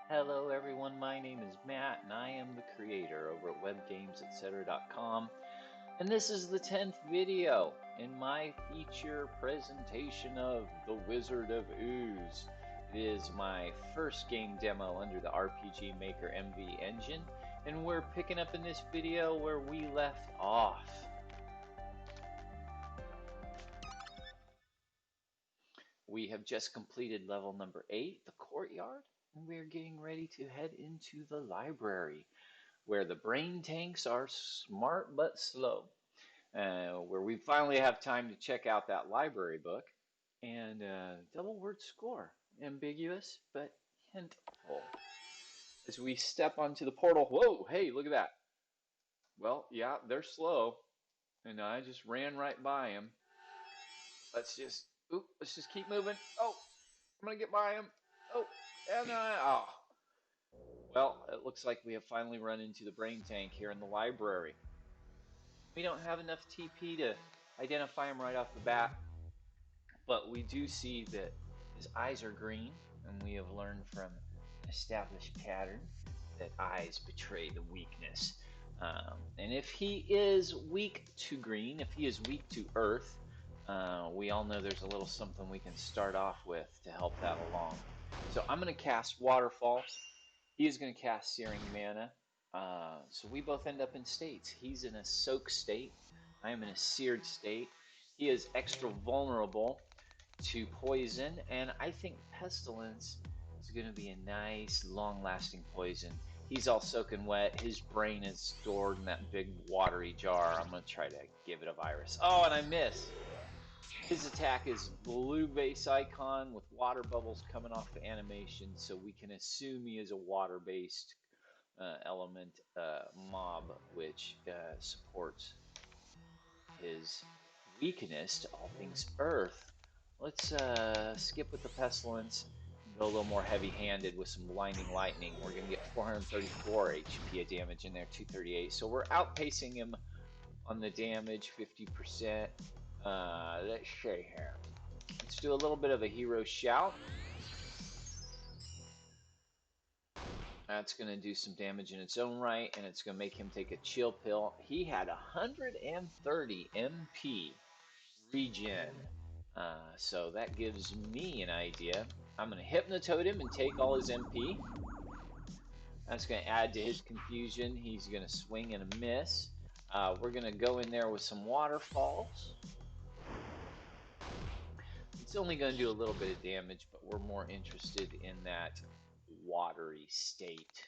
Hello everyone, my name is Matt and I am the creator over at webgamesetcetera.com, and this is the 10th video in my feature presentation of The Wizard of Ooze. It is my first game demo under the RPG Maker MV engine, and we're picking up in this video where we left off. We have just completed level number 8, the courtyard, and we're getting ready to head into the library, where the brain tanks are smart but slow, where we finally have time to check out that library book, and double word score, ambiguous but hintful. As we step onto the portal, whoa, hey, look at that. Well, yeah, they're slow, and I just ran right by him. Let's just keep moving. Oh, I'm gonna get by him. Oh, and oh. Well, it looks like we have finally run into the brain tank here in the library. We don't have enough TP to identify him right off the bat, but we do see that his eyes are green, and we have learned from an established pattern that eyes betray the weakness. And if he is weak to green, if he is weak to earth, we all know there's a little something we can start off with to help that along. So I'm going to cast Waterfalls. He is going to cast Searing Mana. So we both end up in states. He's in a soak state. I am in a seared state. He is extra vulnerable to poison, and I think Pestilence is going to be a nice, long-lasting poison. He's all soaking wet. His brain is stored in that big watery jar. I'm going to try to give it a virus. Oh, and I miss. His attack is blue base icon with water bubbles coming off the animation, so we can assume he is a water-based element mob, which supports his weakness to all things earth. Let's skip with the Pestilence and go a little more heavy-handed with some Blinding Lightning. We're going to get 434 HP of damage in there, 238. So we're outpacing him on the damage, 50%. Let's see here. Let's do a little bit of a hero shout. That's going to do some damage in its own right, and it's going to make him take a chill pill. He had 130 MP regen. So that gives me an idea. I'm going to Hypnotoad him and take all his MP. That's going to add to his confusion. He's going to swing and a miss. We're going to go in there with some waterfalls. It's only going to do a little bit of damage, but we're more interested in that watery state.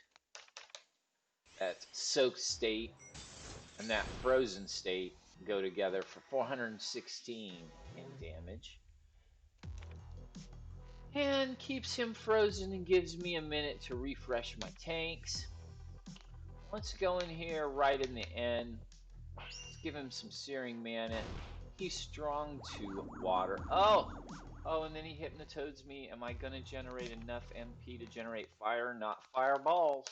That soaked state and that frozen state go together for 416 in damage. And keeps him frozen and gives me a minute to refresh my tanks. Let's go in here right in the end. Let's give him some Searing Mana. He's strong to water. Oh, and then he Hypnotoads me. Am I going to generate enough MP to generate fire? Not fireballs.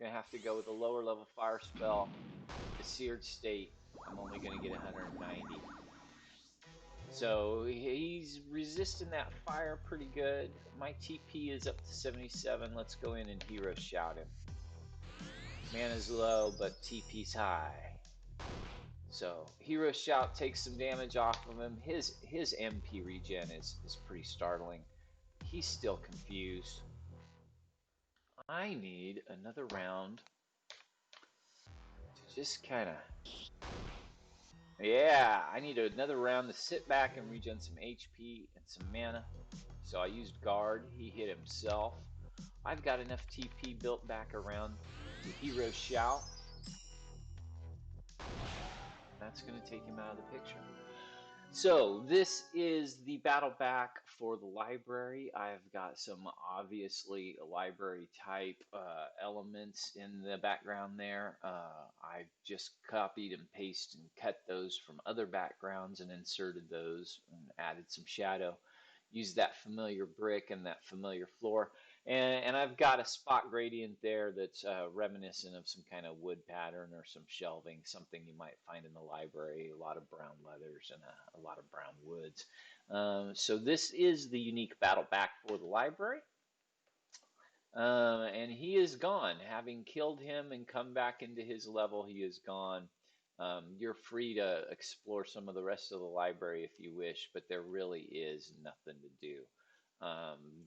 Gonna have to go with a lower level fire spell. The seared state, I'm only gonna get 190. So he's resisting that fire pretty good. My TP is up to 77. Let's go in and hero shout him. Mana's low, but TP's high. So hero shout takes some damage off of him. His MP regen is pretty startling. He's still confused. I need another round to just kind of... Yeah, I need another round to sit back and regen some HP and some mana. So I used guard. He hit himself. I've got enough TP built back around to hero shout. That's going to take him out of the picture. So this is the battle back for the library. I've got some obviously library type elements in the background there. I've just copied and pasted and cut those from other backgrounds and inserted those and added some shadow. Used that familiar brick and that familiar floor. And I've got a spot gradient there that's reminiscent of some kind of wood pattern or some shelving, something you might find in the library, a lot of brown leathers and a lot of brown woods. So this is the unique battle back for the library. And he is gone. Having killed him and come back into his level, he is gone. You're free to explore some of the rest of the library if you wish, but there really is nothing to do.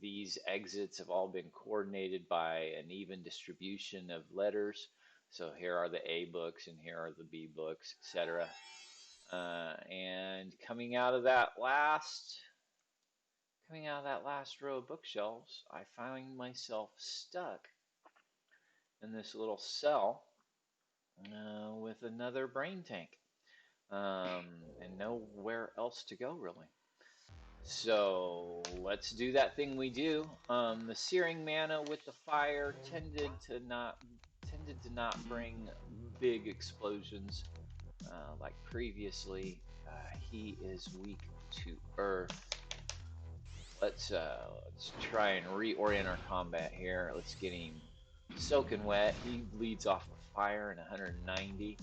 These exits have all been coordinated by an even distribution of letters. So here are the A books and here are the B books, etc. And coming out of that last row of bookshelves, I find myself stuck in this little cell with another brain tank, and nowhere else to go really. So let's do that thing we do. The searing mana with the fire tended to not bring big explosions like previously. He is weak to earth. Let's try and reorient our combat here. Let's get him soaking wet. He leads off with fire and 190.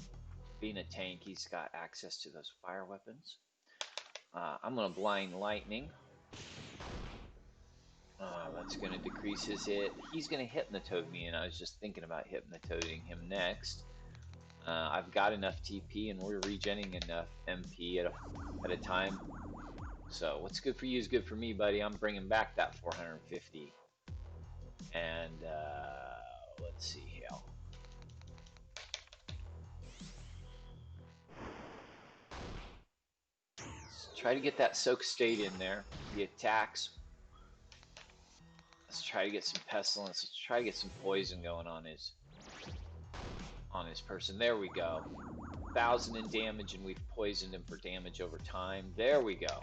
Being a tank, he's got access to those fire weapons. I'm gonna blind lightning. That's gonna decrease his hit. He's gonna hypnotoad me, and I was just thinking about hypnotoading him next. I've got enough TP, and we're regenerating enough MP at a time. So what's good for you is good for me, buddy. I'm bringing back that 450. And let's see here. Let's try to get that soak state in there. The attacks. Let's try to get some pestilence. Let's try to get some poison going on his person. There we go. 1,000 in damage, and we've poisoned him for damage over time. There we go.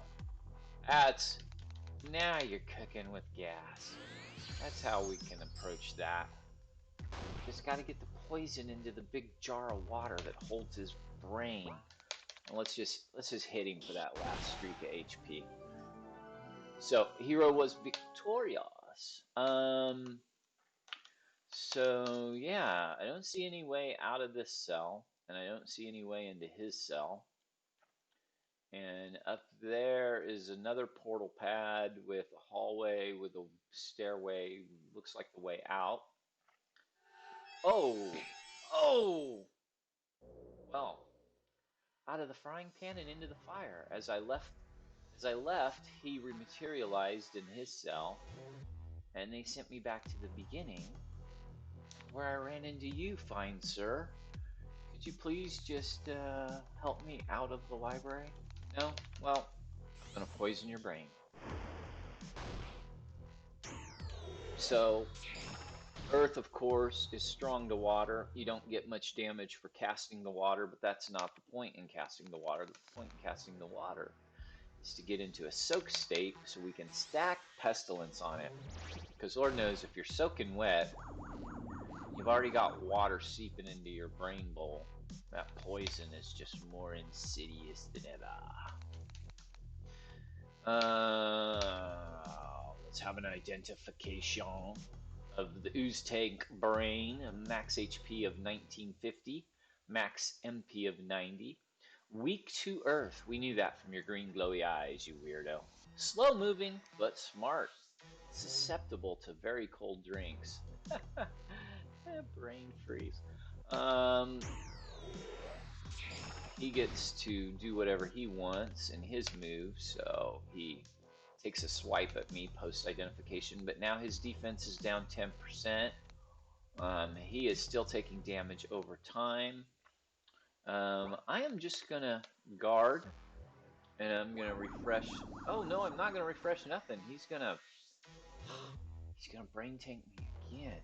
Now you're cooking with gas. That's how we can approach that. Just got to get the poison into the big jar of water that holds his brain. And let's just hit him for that last streak of HP. So hero was victorious. So yeah, I don't see any way out of this cell, and I don't see any way into his cell. And up there is another portal pad with a hallway with a stairway. Looks like the way out. Oh, oh. Well, out of the frying pan and into the fire. As I left, he rematerialized in his cell, and they sent me back to the beginning, where I ran into you, fine sir. Could you please just help me out of the library? No? Well, I'm gonna poison your brain. So, earth, of course, is strong to water. You don't get much damage for casting the water, but that's not the point in casting the water. The point in casting the water is to get into a soak state so we can stack pestilence on it. Because Lord knows if you're soaking wet, you've already got water seeping into your brain bowl. That poison is just more insidious than ever. Let's have an identification of the Ooze tank brain. Max HP of 1950, max MP of 90. Weak to earth. We knew that from your green glowy eyes, you weirdo. Slow moving, but smart. Susceptible to very cold drinks. Brain freeze. He gets to do whatever he wants in his move, so he takes a swipe at me post-identification, but now his defense is down 10%. He is still taking damage over time. I am just going to guard, and I'm going to refresh. Oh, no, I'm not going to refresh nothing. He's going to brain tank me again.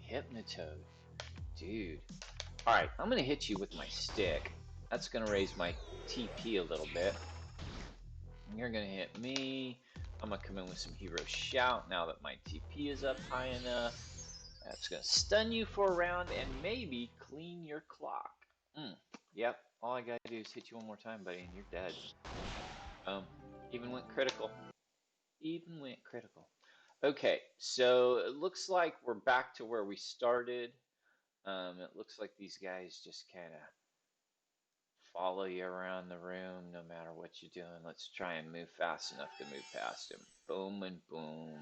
Hypnotoad. Dude. All right, I'm going to hit you with my stick. That's going to raise my TP a little bit. You're going to hit me. I'm going to come in with some hero shout now that my TP is up high enough. That's going to stun you for a round and maybe clean your clock. Yep, all I got to do is hit you one more time, buddy, and you're dead. Even went critical. Even went critical. Okay, so it looks like we're back to where we started. It looks like these guys just kind of follow you around the room no matter what you're doing. Let's try and move fast enough to move past him. Boom and boom.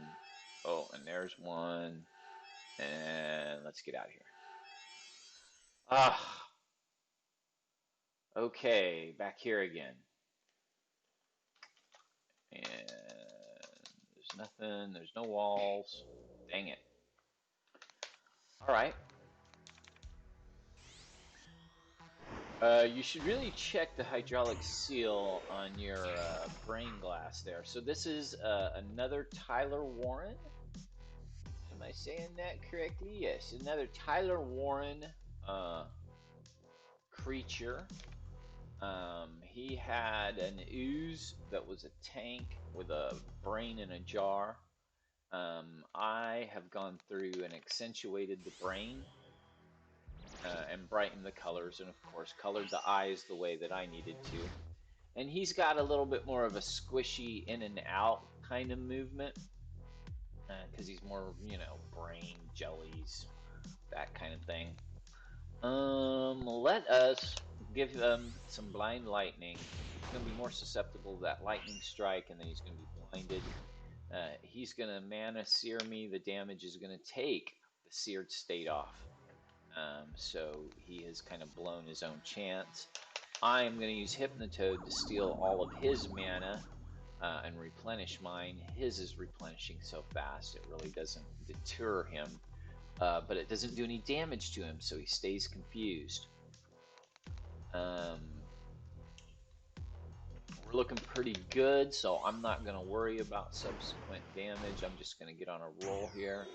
Oh, and there's one. And let's get out of here. Ah, okay, back here again. And there's nothing, there's no walls. Dang it. All right. You should really check the hydraulic seal on your brain glass there. So this is another Tyler Warren. Am I saying that correctly? Yes, another Tyler Warren creature. He had an ooze that was a tank with a brain in a jar. I have gone through and accentuated the brain and brightened the colors, and of course colored the eyes the way that I needed to. And he's got a little bit more of a squishy in and out kind of movement because he's more, you know, brain jellies, that kind of thing. Let us give him some blind lightning. He's going to be more susceptible to that lightning strike, and then he's going to be blinded. He's going to mana sear me. The damage is going to take the seared state off. So he has kind of blown his own chance. I am going to use Hypnotoad to steal all of his mana and replenish mine. His is replenishing so fast it really doesn't deter him, but it doesn't do any damage to him, so he stays confused. We're looking pretty good, so I'm not going to worry about subsequent damage. I'm just going to get on a roll here.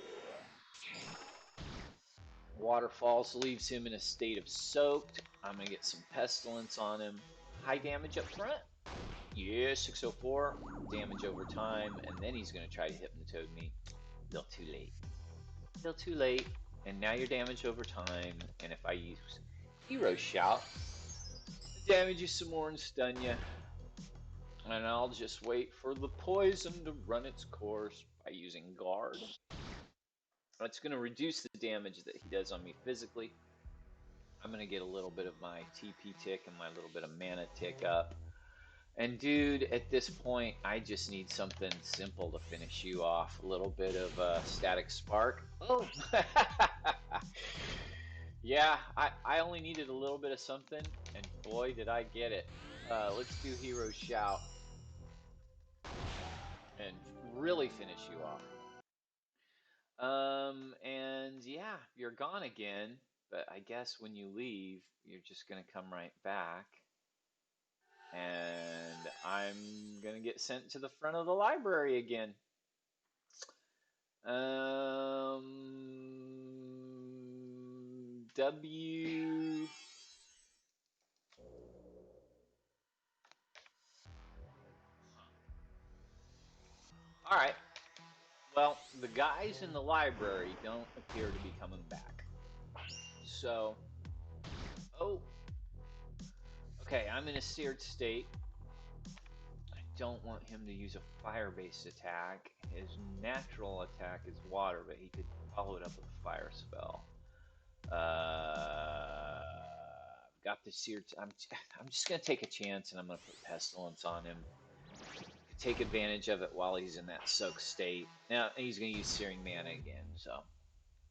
Waterfalls leaves him in a state of soaked. I'm going to get some pestilence on him. High damage up front. Yeah, 604. Damage over time, and then he's going to try to Hypnotoad me. A little too late. A little too late. And now you're damaged over time, and if I use Hero Shout, damage you some more and stun you. And I'll just wait for the poison to run its course by using Guard. That's going to reduce the damage that he does on me physically. I'm going to get a little bit of my TP tick and my little bit of mana tick up. And dude, at this point, I just need something simple to finish you off. A little bit of Static Spark. Oh! Yeah, I only needed a little bit of something, and boy, did I get it. Let's do Hero Shout and really finish you off. And yeah, you're gone again, but I guess when you leave, you're just gonna come right back. And I'm gonna get sent to the front of the library again. W. All right. Well, the guys in the library don't appear to be coming back. So, oh, okay, I'm in a seared state. I don't want him to use a fire-based attack. His natural attack is water, but he could follow it up with a fire spell. I've got the seared. I'm just gonna take a chance, and I'm gonna put pestilence on him. Take advantage of it while he's in that soaked state. Now he's gonna use searing mana again. So,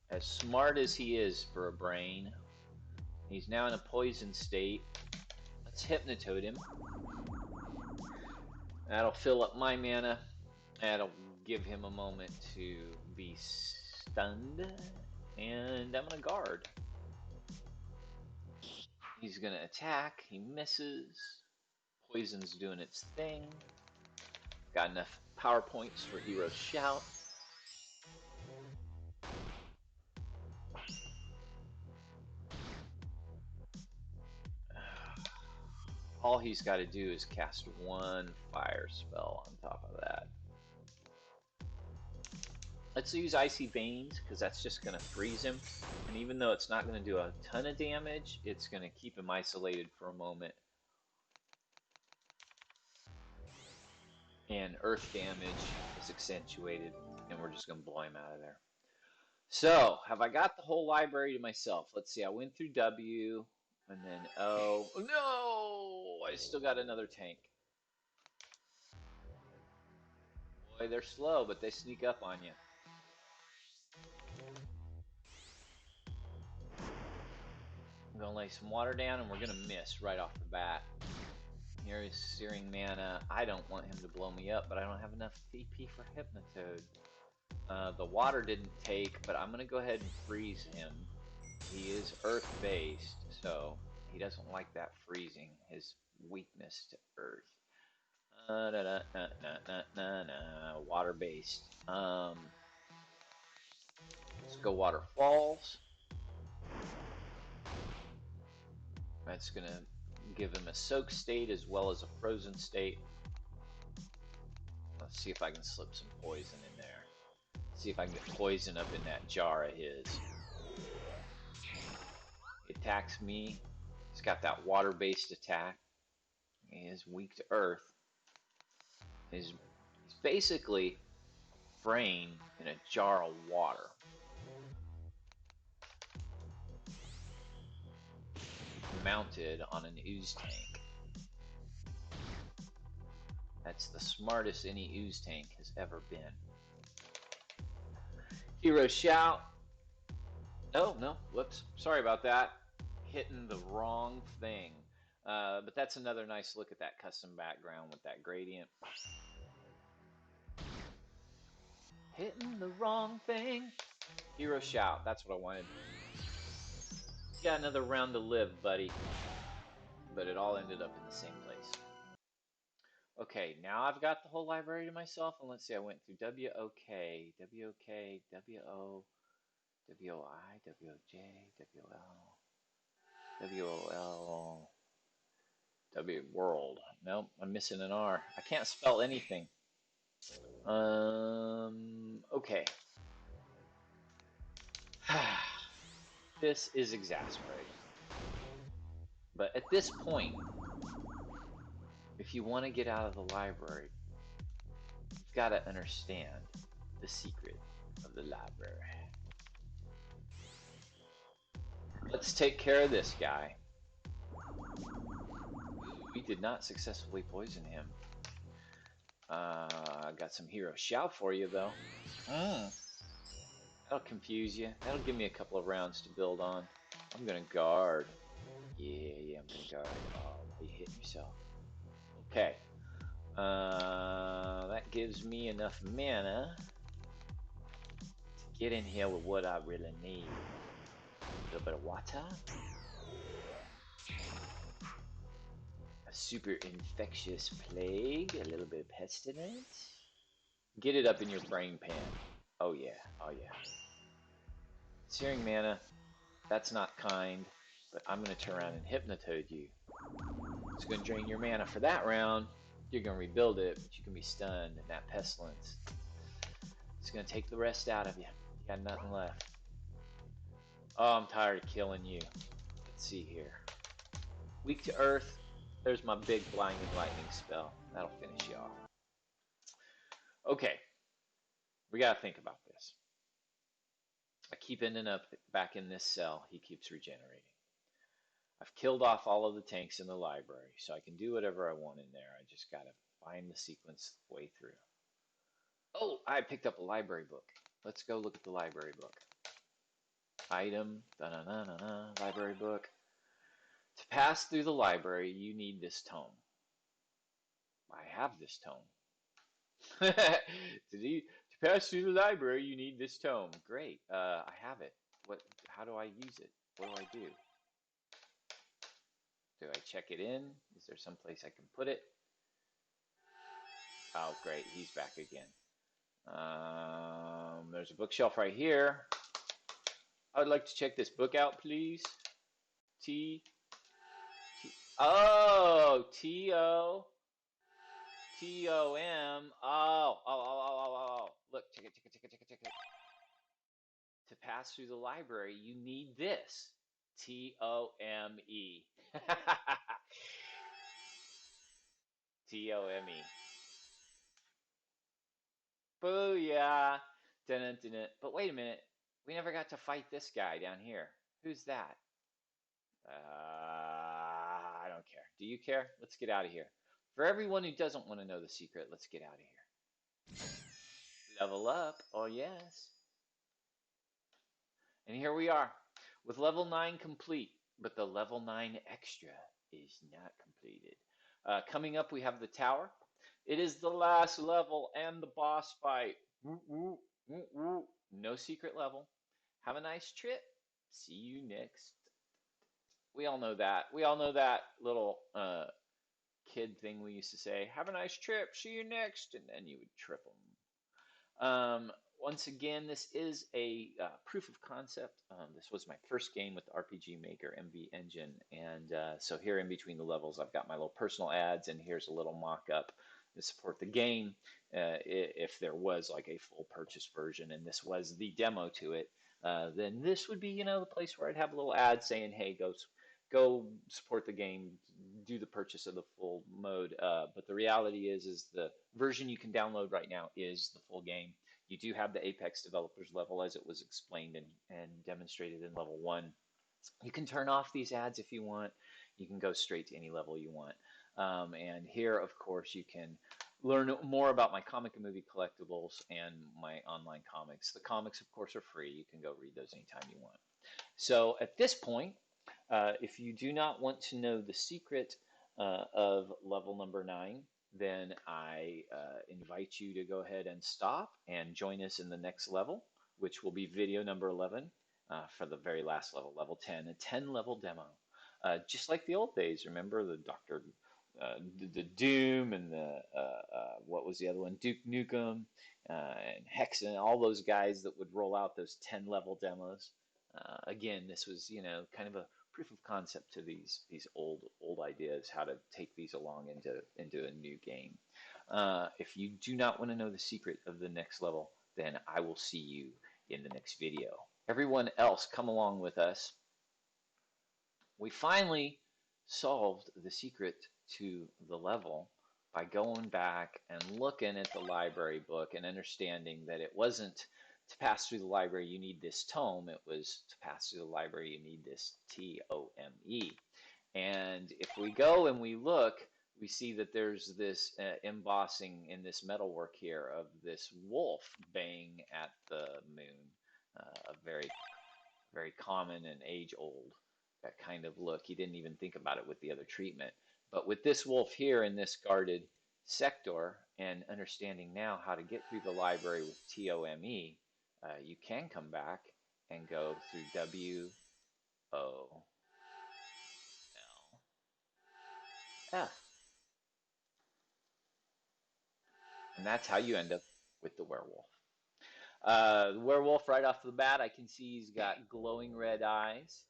as smart as he is for a brain, he's now in a poison state. Let's Hypnotoad him. That'll fill up my mana. That'll give him a moment to be stunned. And I'm going to guard. He's going to attack. He misses. Poison's doing its thing. Got enough power points for Hero Shout. All he's got to do is cast one fire spell on top of that. Let's use Icy Veins, because that's just going to freeze him. And even though it's not going to do a ton of damage, it's going to keep him isolated for a moment. And earth damage is accentuated, and we're just going to blow him out of there. So, have I got the whole library to myself? Let's see, I went through W, and then O. Oh, no! I still got another tank. Boy, they're slow, but they sneak up on you. gonna lay some water down, and we're gonna miss right off the bat. Here is Searing Mana. I don't want him to blow me up, but I don't have enough TP for Hypnotoad. The water didn't take, but I'm gonna go ahead and freeze him. He is earth-based, so he doesn't like that freezing. His weakness to earth. Water-based. Let's go Waterfalls. That's gonna give him a soak state as well as a frozen state. Let's see if I can slip some poison in there. See if I can get poison up in that jar of his. He attacks me. He's got that water-based attack. He is weak to earth. He's basically a brain in a jar of water. Mounted on an Ooze tank. That's the smartest any Ooze tank has ever been. Hero Shout. Oh, no, whoops. Sorry about that. Hitting the wrong thing. But that's another nice look at that custom background with that gradient. Hitting the wrong thing. Hero Shout. That's what I wanted. You got another round to live, buddy. But it all ended up in the same place. Okay, now I've got the whole library to myself, and let's see, I went through W-O-K, W-O-K, W-O, W-O-I, W-O-J, W-O-L, W-O-L, W World. Nope, I'm missing an R. I can't spell anything. Okay. This is exasperating. But at this point, if you want to get out of the library, you've got to understand the secret of the library. Let's take care of this guy. We did not successfully poison him. I got some Hero Shout for you, though. That'll confuse you. That'll give me a couple of rounds to build on. I'm going to guard. Yeah, I'm going to guard. Oh, why are you hitting yourself? Okay. That gives me enough mana to get in here with what I really need. A little bit of water. A super infectious plague. A little bit of pestilence. Get it up in your brain pan. Oh yeah, oh yeah. Searing Mana, that's not kind, but I'm going to turn around and Hypnotoad you. It's going to drain your mana for that round. You're going to rebuild it, but you can be stunned, and that Pestilence, it's going to take the rest out of you. You got nothing left. Oh, I'm tired of killing you. Let's see here. Weak to Earth. There's my big Blinding Lightning spell. That'll finish you off. Okay. We got to think about this. I keep ending up back in this cell. He keeps regenerating. I've killed off all of the tanks in the library, so I can do whatever I want in there. I just got to find the sequence way through. Oh, I picked up a library book. Let's go look at the library book. Item, library book. To pass through the library, you need this tome. I have this tome. To pass through the library, you need this tome. Great. I have it. How do I use it? What do I do? Do I check it in? Is there some place I can put it? Oh, great. He's back again. There's a bookshelf right here. I would like to check this book out, please. Oh, T-O. T-O-M. Oh. Look, check it. To pass through the library, you need this. T-O-M-E. T-O-M-E. Booyah. Dun-dun-dun-dun. But wait a minute. We never got to fight this guy down here. Who's that? I don't care. Do you care? Let's get out of here. For everyone who doesn't want to know the secret, let's get out of here. Level up. Oh, yes. And here we are. With level 9 complete, but the level 9 extra is not completed. Coming up, we have the tower. It is the last level and the boss fight. Woo, woo, woo, woo. No secret level. Have a nice trip. See you next. We all know that. We all know that little kid thing we used to say. Have a nice trip. See you next. And then you would trip them. Once again, this is a proof of concept. This was my first game with the RPG Maker MV engine, and so here in between the levels, I've got my little personal ads, and here's a little mock-up to support the game. If there was like a full purchase version, and this was the demo to it, then this would be, the place where I'd have a little ad saying, "Hey, go support the game, do the purchase of the full mode." But the reality is the version you can download right now is the full game. You do have the Apex developers level as it was explained and demonstrated in level 1. You can turn off these ads if you want. You can go straight to any level you want. And here, of course, you can learn more about my comic and movie collectibles and my online comics. The comics, of course, are free. You can go read those anytime you want. So at this point, if you do not want to know the secret of level number 9, then I invite you to go ahead and stop and join us in the next level, which will be video number 11 for the very last level, level 10, a 10-level demo. Just like the old days, remember the the Doom and what was the other one? Duke Nukem and Hexen, all those guys that would roll out those 10-level demos. Again, this was, kind of a proof of concept to these old ideas, how to take these along into a new game. If you do not want to know the secret of the next level, then I will see you in the next video. Everyone else, come along with us. We finally solved the secret to the level by going back and looking at the library book and understanding that it wasn't to pass through the library you need this tome, it was to pass through the library you need this TOME. And if we go and we look, we see that there's this embossing in this metalwork here of this wolf baying at the moon, a very, very common and age-old that kind of look. He didn't even think about it with the other treatment. But with this wolf here in this guarded sector and understanding now how to get through the library with TOME, you can come back and go through WOLF. And that's how you end up with the werewolf. The werewolf, right off the bat, I can see he's got glowing red eyes.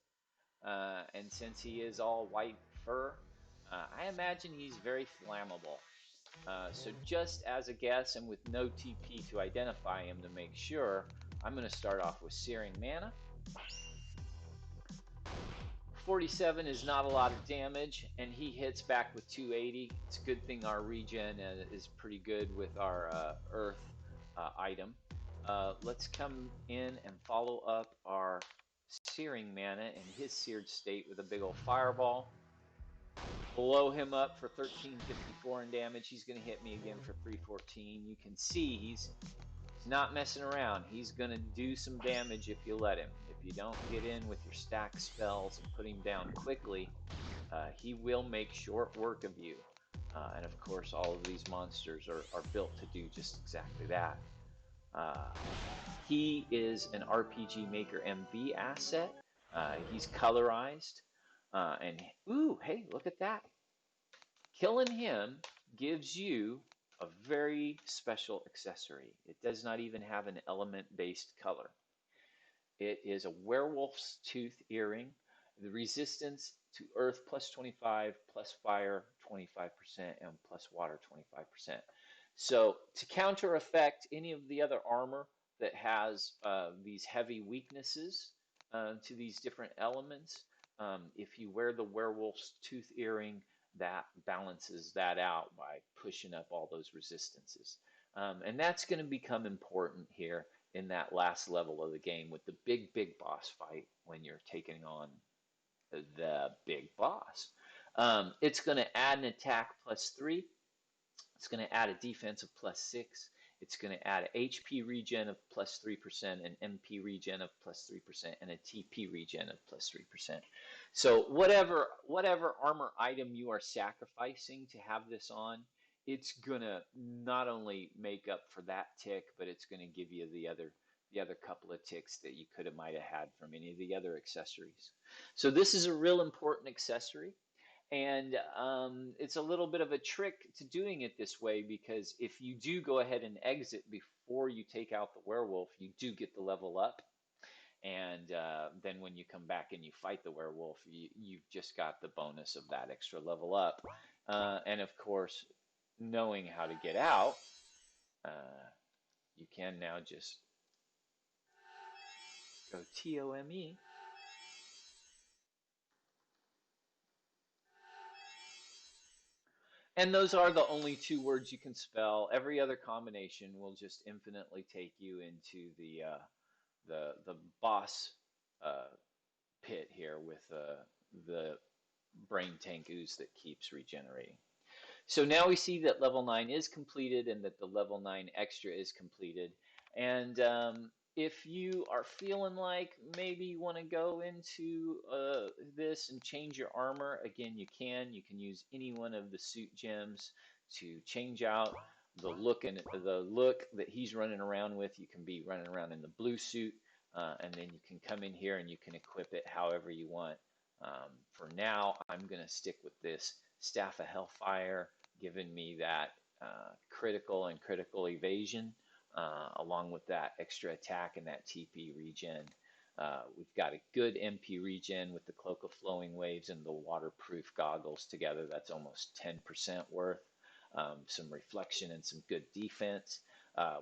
And since he is all white fur, I imagine he's very flammable. So just as a guess and with no TP to identify him to make sure, I'm going to start off with Searing Mana. 47 is not a lot of damage, and he hits back with 280. It's a good thing our regen is pretty good with our earth item. Let's come in and follow up our Searing Mana in his seared state with a big old fireball. Blow him up for 1354 in damage. He's going to hit me again for 314. You can see he's not messing around. He's going to do some damage if you let him. If you don't get in with your stack spells and put him down quickly, he will make short work of you. And of course, all of these monsters are built to do just exactly that. He is an RPG Maker MV asset. He's colorized. And, ooh, hey, look at that. Killing him gives you a very special accessory. It does not even have an element-based color. It is a werewolf's tooth earring. The resistance to earth plus 25, plus fire 25%, and plus water 25%. So to counter effect any of the other armor that has these heavy weaknesses to these different elements, if you wear the werewolf's tooth earring, that balances that out by pushing up all those resistances. And that's going to become important here in that last level of the game with the big boss fight when you're taking on the big boss. It's going to add an attack +3. It's going to add a defense of +6. It's going to add a HP regen of plus 3%, an MP regen of plus 3%, and a TP regen of plus 3%. So whatever armor item you are sacrificing to have this on, it's gonna not only make up for that tick, but it's gonna give you the other couple of ticks that you could have might have had from any of the other accessories. So this is a real important accessory. And it's a little bit of a trick to doing it this way because if you do go ahead and exit before you take out the werewolf, you do get the level up. And then when you come back and you fight the werewolf, you've just got the bonus of that extra level up. And of course, knowing how to get out, you can now just go TOME. And those are the only two words you can spell. Every other combination will just infinitely take you into the boss uh, pit here with the brain tank ooze that keeps regenerating. So now we see that level 9 is completed and that the level 9 extra is completed. And if you are feeling like maybe you want to go into this and change your armor, again, you can. You can use any one of the suit gems to change out the look and the look that he's running around with. You can be running around in the blue suit, and then you can come in here and you can equip it however you want. For now, I'm going to stick with this Staff of Hellfire, giving me that critical and critical evasion, along with that extra attack and that TP regen. We've got a good MP regen with the Cloak of Flowing Waves and the waterproof goggles together. That's almost 10% worth. Some reflection and some good defense.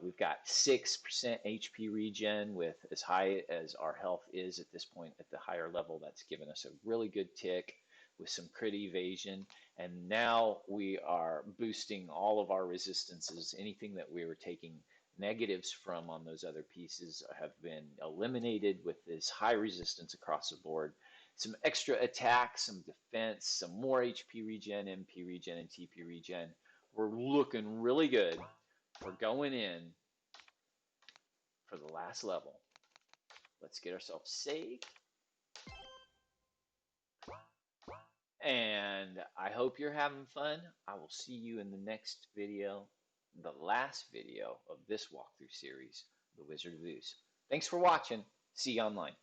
We've got 6% HP regen with as high as our health is at this point at the higher level. That's given us a really good tick with some crit evasion. And now we are boosting all of our resistances. Anything that we were taking negatives from on those other pieces have been eliminated with this high resistance across the board. Some extra attack, some defense, some more HP regen, MP regen, and TP regen. We're looking really good for going in for the last level. Let's get ourselves saved. And I hope you're having fun. I will see you in the next video, the last video of this walkthrough series, The Wizard of Ooze. Thanks for watching. See you online.